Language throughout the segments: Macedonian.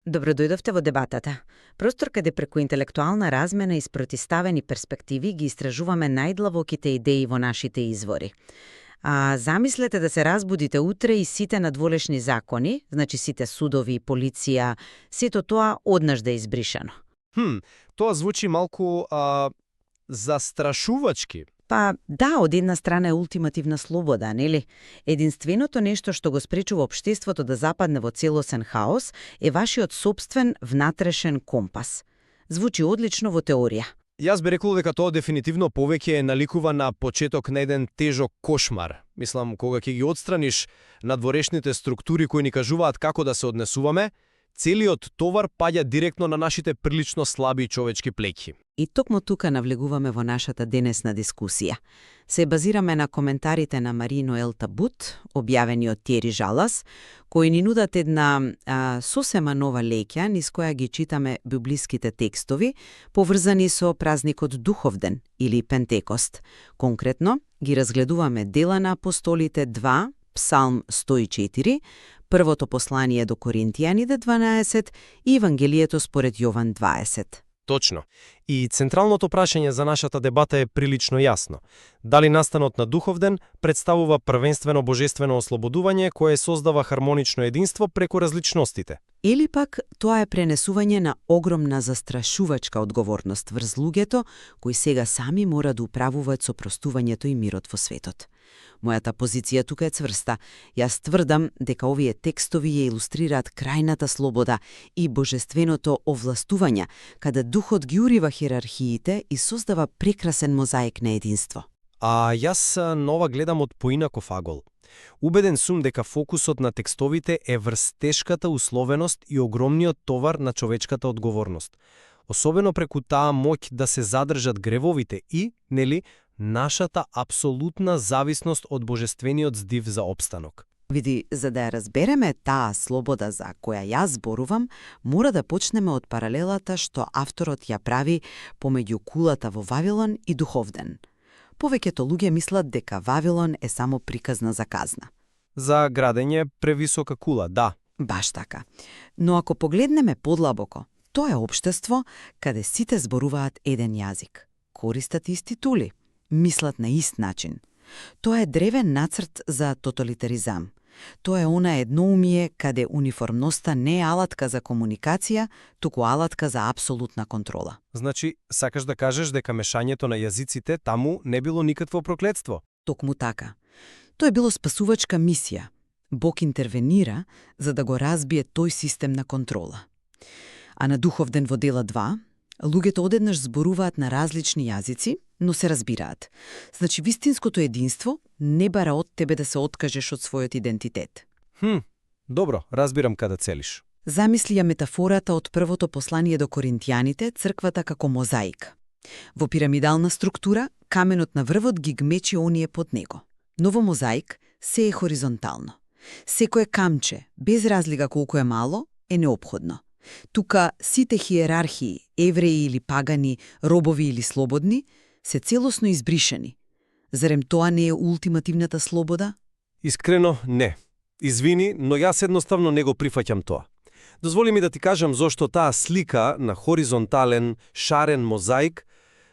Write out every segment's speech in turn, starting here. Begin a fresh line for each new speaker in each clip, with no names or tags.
Добродојдовте во дебатата. Простор каде преку интелектуална размена и спротиставени перспективи ги истражуваме најдлабоките идеи во нашите извори. Замислете да се разбудите утре и сите надволешни закони, значи сите судови, полиција, сето тоа однаш да е избришано.
Тоа звучи малку застрашувачки.
Па да, од една страна е ултимативна слобода, нели? Единственото нешто што го спречува општеството да западне во целосен хаос е вашиот сопствен внатрешен компас. Звучи одлично во теорија.
Јас би рекол дека тоа дефинитивно повеќе е наликува на почеток на еден тежок кошмар. Мислам, кога ќе ги отстраниш надворешните структури кои ни кажуваат како да се однесуваме, целиот товар паѓа директно на нашите прилично слаби човечки плеќи.
И токму тука навлегуваме во нашата денесна дискусија. Се базираме на коментарите на Мари Ноел Табут, објавени од Тиери Жалас, кои ни нудат една сосема нова леќа низ која ги читаме библиските текстови, поврзани со празникот Духовден или Пентекост. Конкретно, ги разгледуваме Дела на апостолите 2, Псалм 104, Првото послание до Коринтијаните 12 и Евангелието според Јован 20.
Точно. И централното прашање за нашата дебата е прилично јасно. Дали настанот на Духовден представува првенствено божествено ослободување кое создава хармонично единство преку различностите?
Или пак тоа е пренесување на огромна застрашувачка одговорност врз луѓето кои сега сами мора да управуваат со простувањето и мирот во светот. Мојата позиција тука е цврста. Јас тврдам дека овие текстови ја илустрираат крајната слобода и божественото овластување, каде духот ги урива хиерархиите и создава прекрасен мозаик на единство.
Јас нова гледам од поинаков агол. Убеден сум дека фокусот на текстовите е врз тешката условеност и огромниот товар на човечката одговорност. Особено преку таа моќ да се задржат гревовите и, нели, нашата апсолутна зависност од божествениот здив за опстанок.
Види, за да ја разбереме таа слобода за која јас зборувам, мора да почнеме од паралелата што авторот ја прави помеѓу кулата во Вавилон и Духовден. Повеќето луѓе мислат дека Вавилон е само приказна за казна.
За градење превисока кула, да.
Баш така. Но ако погледнеме подлабоко, тоа е општество каде сите зборуваат еден јазик, користат исти тули, мислат на ист начин. Тоа е древен нацрт за тоталитаризам. Тоа е она едноумие каде униформноста не е алатка за комуникација, туку алатка за апсолутна контрола.
Значи, сакаш да кажеш дека мешањето на јазиците таму не било никакво проклетство?
Токму така. Тоа е било спасувачка мисија. Бог интервенира за да го разбие тој систем на контрола. А на Духовден во Дела 2, луѓето одеднаш зборуваат на различни јазици, но се разбираат. Значи, вистинското единство не бара од тебе да се откажеш од својот идентитет.
Добро, разбирам каде целиш.
Замисли ја метафората од првото послание до Коринтијаните, црквата како мозаик. Во пирамидална структура, каменот на врвот ги гмечи оние под него. Но во мозаик се е хоризонтално. Секое камче, без разлика колку е мало, е неопходно. Тука сите хиерархии, евреи или пагани, робови или слободни, се целосно избришани. Зарем тоа не е ултимативната слобода?
Искрено, не. Извини, но јас едноставно не го прифаќам тоа. Дозволи ми да ти кажам зошто таа слика на хоризонтален, шарен мозаик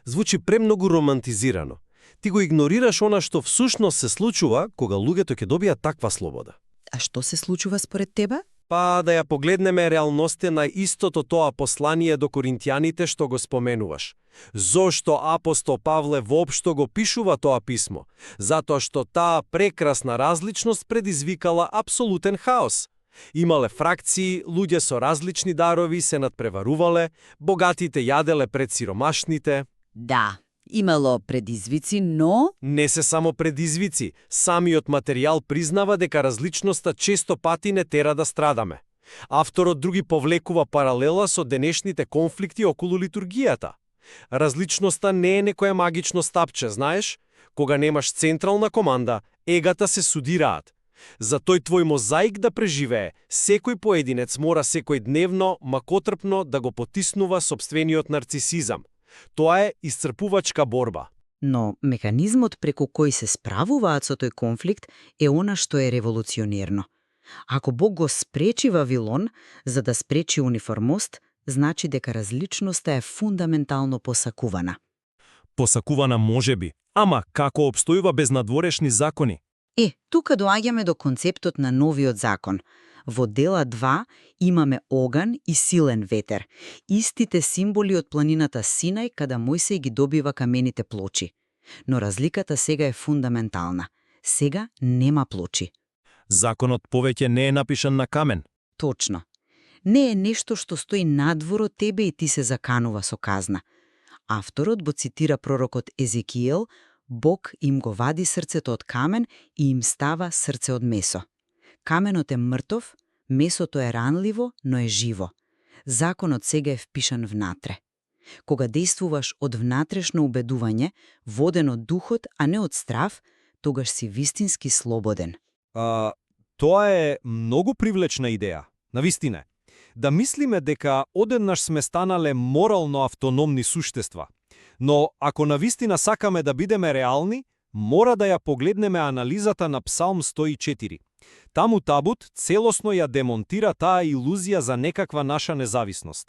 звучи премногу романтизирано. Ти го игнорираш она што всушност се случува кога луѓето ќе добијат таква слобода.
А што се случува според тебе?
Па да ја погледнеме реалноста на истото тоа послание до Коринтијаните што го споменуваш. Зошто апостол Павле воопшто го пишува тоа писмо? Затоа што таа прекрасна различност предизвикала апсолутен хаос. Имале фракции, луѓе со различни дарови се надпреварувале, богатите јаделе пред сиромашните.
Да, имало предизвици, но...
Не се само предизвици, самиот материјал признава дека различноста често пати не тера да страдаме. Авторот други повлекува паралела со денешните конфликти околу литургијата. Различноста не е некое магично стапче, знаеш? Кога немаш централна команда, егата се судираат. За тој твој мозаик да преживее, секој поединец мора секојдневно, макотрпно да го потиснува сопствениот нарцисизам. Тоа е исцрпувачка борба.
Но механизмот преку кој се справуваат со тој конфликт е она што е револуционерно. Ако Бог го спречи Вавилон за да спречи униформост, значи дека различноста е фундаментално посакувана.
Посакувана можеби, ама како обстојува без надворешни закони?
Тука доаѓаме до концептот на новиот закон. Во дела 2 имаме оган и силен ветер, истите символи од планината Синај каде Мојсей ги добива камените плочи. Но разликата сега е фундаментална. Сега нема плочи.
Законот повеќе не е напишан на камен.
Точно. Не е нешто што стои надвор од тебе и ти се заканува со казна. Авторот го цитира пророкот Езекиел: Бог им го вади срцето од камен и им става срце од месо. Каменот е мртов, месото е ранливо, но е живо. Законот сега е впишан внатре. Кога действуваш од внатрешно убедување, воден од духот, а не од страв, тогаш си вистински слободен.
Тоа е многу привлечна идеја, навистина. Да мислиме дека одеднаш сме станале морално автономни суштества. Но ако навистина сакаме да бидеме реални, мора да ја погледнеме анализата на Псалм 104. Таму Табут целосно ја демонтира таа илузија за некаква наша независност.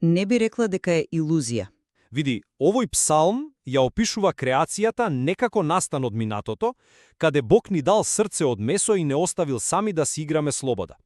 Не би рекла дека е илузија.
Види, овој псалм ја опишува креацијата некако настан од минатото, каде Бог ни дал срце од месо и не оставил сами да си играме слобода.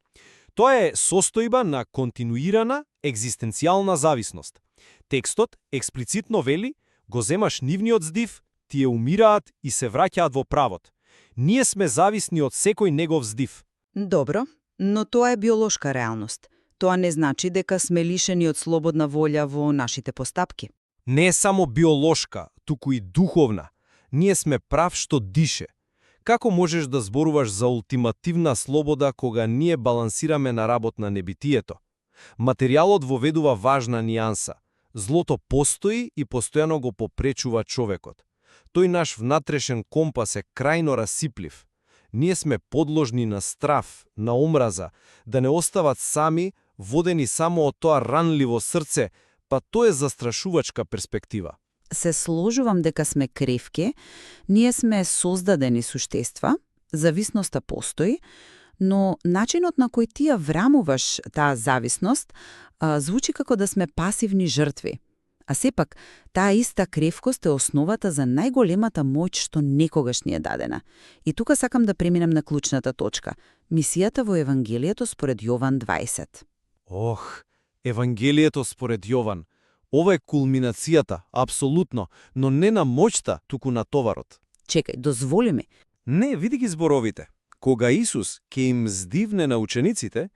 Тоа е состојба на континуирана екзистенцијална зависност. Текстот експлицитно вели: го земаш нивниот здив, тие умираат и се враќаат во правот. Ние сме зависни од секој негов здив.
Добро, но тоа е биолошка реалност. Тоа не значи дека сме лишени од слободна волја во нашите постапки.
Не е само биолошка, туку и духовна. Ние сме прав што дише. Како можеш да зборуваш за ултимативна слобода кога ние балансираме на работ на небитието? Материјалот воведува важна нијанса. Злото постои и постојано го попречува човекот. Тој наш внатрешен компас е крајно расиплив. Ние сме подложни на страв, на омраза, да не остават сами, водени само од тоа ранливо срце, па тоа е застрашувачка перспектива.
Се сложувам дека сме кревки, ние сме создадени суштества, зависноста постои, но начинот на кој ти ја врамуваш таа зависност звучи како да сме пасивни жртви. А сепак, таа иста кревкост е основата за најголемата моќ што некогаш ни е дадена. И тука сакам да преминем на клучната точка. Мисијата во Евангелието според Јован 20.
Евангелието според Јован. Ова е кулминацијата, апсолутно, но не на моќта, туку на товарот.
Чекај, дозволи ми.
Не, види ги зборовите. Кога Исус ке им здивне на учениците,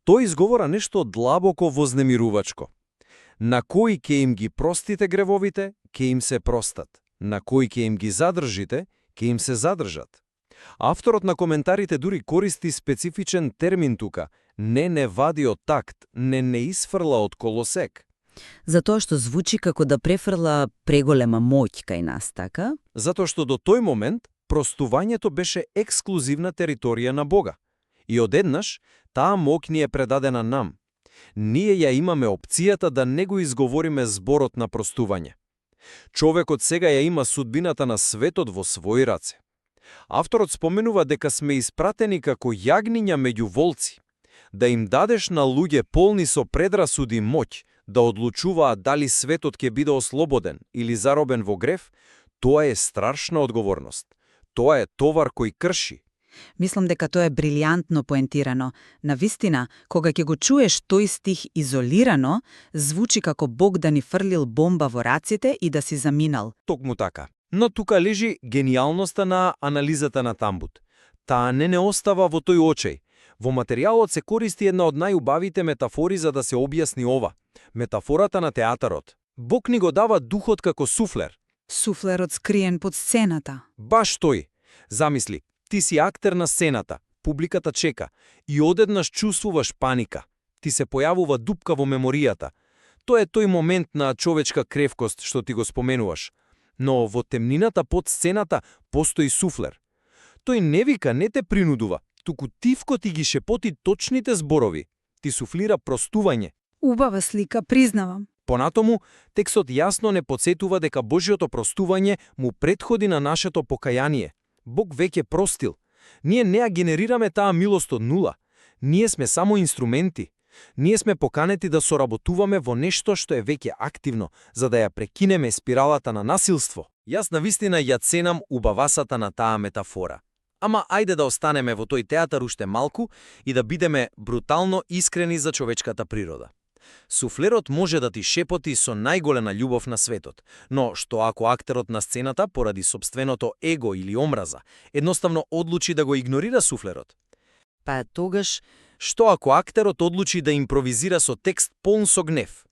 тој изговора нешто длабоко вознемирувачко. На кои ке им ги простите гревовите, ке им се простат. На кои ке им ги задржите, ке им се задржат. Авторот на коментарите дури користи специфичен термин тука. Не вади од такт, не изфрла од колосек.
Затоа што звучи како да префрла преголема моќ кај нас, така?
Затоа што до тој момент простувањето беше ексклузивна територија на Бога. И одеднаш таа моќ ни е предадена нам. Ние ја имаме опцијата да не го изговориме зборот на простување. Човекот сега ја има судбината на светот во своји раце. Авторот споменува дека сме испратени како јагниња меѓу волци, да им дадеш на луѓе полни со предрасуди моќ да одлучуваат дали светот ќе биде ослободен или заробен во грев, тоа е страшна одговорност. Тоа е товар кој крши.
Мислам дека тоа е брилјантно поентирано. Навистина, кога ќе го чуеш тој стих изолирано, звучи како Бог да ни фрлил бомба во раците и да си заминал.
Токму така. Но тука лежи гениалноста на анализата на Тамбут. Таа не остава во тој очеј. Во материјалот се користи една од најубавите метафори за да се објасни ова. Метафората на театарот. Бог ни го дава духот како суфлер.
Суфлерот скриен под сцената.
Баш тој. Замисли, ти си актер на сцената, публиката чека и одеднаш чувствуваш паника. Ти се појавува дупка во меморијата. Тоа е тој момент на човечка кревкост што ти го споменуваш. Но во темнината под сцената постои суфлер. Тој не вика, не те принудува, туку тивко ти ги шепоти точните зборови. Ти суфлира простување.
Убава слика, признавам.
Понатому, текстот јасно не подсетува дека Божјото простување му претходи на нашето покаяние. Бог веќе простил. Ние не ја генерираме таа милост од нула. Ние сме само инструменти. Ние сме поканети да соработуваме во нешто што е веќе активно, за да ја прекинеме спиралата на насилство. Јас навистина ја ценам убавасата на таа метафора. Ама ајде да останеме во тој театар уште малку и да бидеме брутално искрени за човечката природа. Суфлерот може да ти шепоти со најголема љубов на светот, но што ако актерот на сцената, поради сопственото его или омраза, едноставно одлучи да го игнорира суфлерот?
Па тогаш,
Што ако актерот одлучи да импровизира со текст полн со гнев?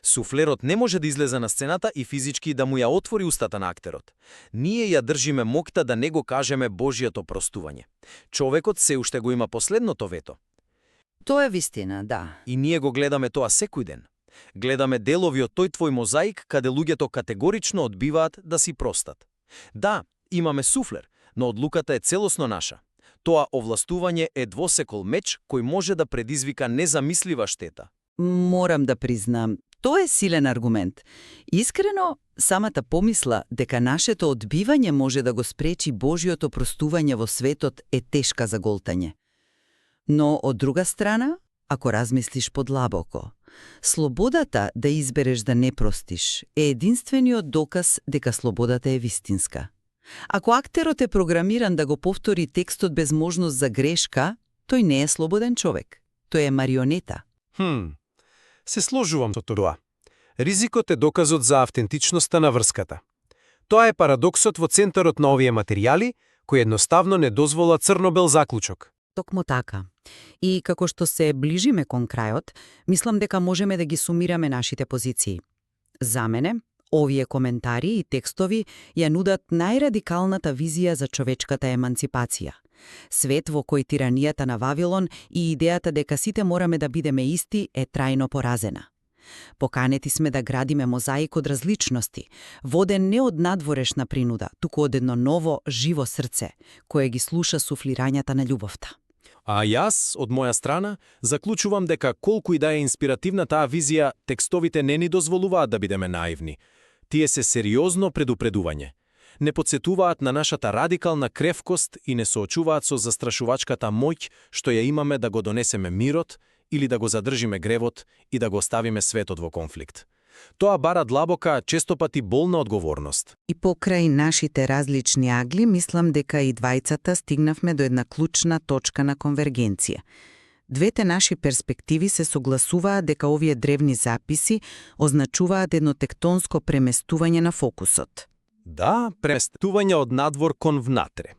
Суфлерот не може да излезе на сцената и физички да му ја отвори устата на актерот. Ние ја држиме моќта да не го кажеме Божјото простување. Човекот се уште го има последното вето.
тоа е вистина, да.
И ние го гледаме тоа секој ден. Гледаме делови од тој твој мозаик каде луѓето категорично одбиваат да си простат. Да, имаме суфлер, но одлуката е целосно наша. Тоа овластување е двосекол меч кој може да предизвика незамислива штета.
Морам да признам, тоа е силен аргумент. Искрено, самата помисла дека нашето одбивање може да го спречи Божјото простување во светот е тешка за голтање. Но, од друга страна, ако размислиш подлабоко, слободата да избереш да не простиш е единствениот доказ дека слободата е вистинска. Ако актерот е програмиран да го повтори текстот без можност за грешка, тој не е слободен човек. Тој е марионета.
Се сложувам со тоа. Ризикот е доказот за автентичноста на врската. Тоа е парадоксот во центарот на овие материјали, кој едноставно не дозвола црно-бел заклучок.
Токму така. И како што се ближиме кон крајот, мислам дека можеме да ги сумираме нашите позиции. За мене, овие коментари и текстови ја нудат најрадикалната визија за човечката еманципација. Свет во кој тиранијата на Вавилон и идејата дека сите мораме да бидеме исти е трајно поразена. Поканети сме да градиме мозаик од различности, воден не од надворешна принуда, туку од едно ново, живо срце, кое ги слуша суфлирањата на љубовта.
А јас, од моја страна, заклучувам дека колку и да е инспиративна таа визија, текстовите не ни дозволуваат да бидеме наивни. Тие се сериозно предупредување. Не подсетуваат на нашата радикална кревкост и не соочуваат со застрашувачката моќ што ја имаме да го донесеме мирот или да го задржиме гревот и да го оставиме светот во конфликт. Тоа бара длабока, често пати болна одговорност.
И покрај нашите различни агли, мислам дека и двајцата стигнавме до една клучна точка на конвергенција. Двете наши перспективи се согласуваат дека овие древни записи означуваат едно тектонско преместување на фокусот.
Да, преместување од надвор кон внатре.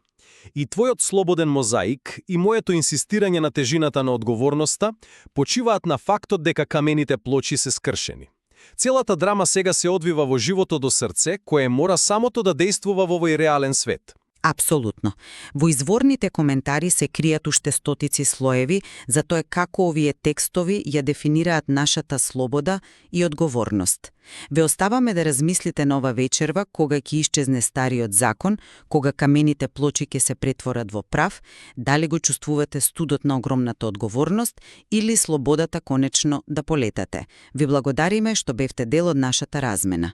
И твојот слободен мозаик и моето инсистирање на тежината на одговорноста почиваат на фактот дека камените плочи се скршени. Целата драма сега се одвива во живото до срце, кое мора самото да действува во овој реален свет.
Апсолутно. Во изворните коментари се кријат уште стотици слоеви за тоа како овие текстови ја дефинираат нашата слобода и одговорност. Ве оставаме да размислите на ова вечерва кога ќе исчезне стариот закон, кога камените плочи ќе се претворат во прав, дали го чувствувате студот на огромната одговорност или слободата конечно да полетате. Ви благодариме што бевте дел од нашата размена.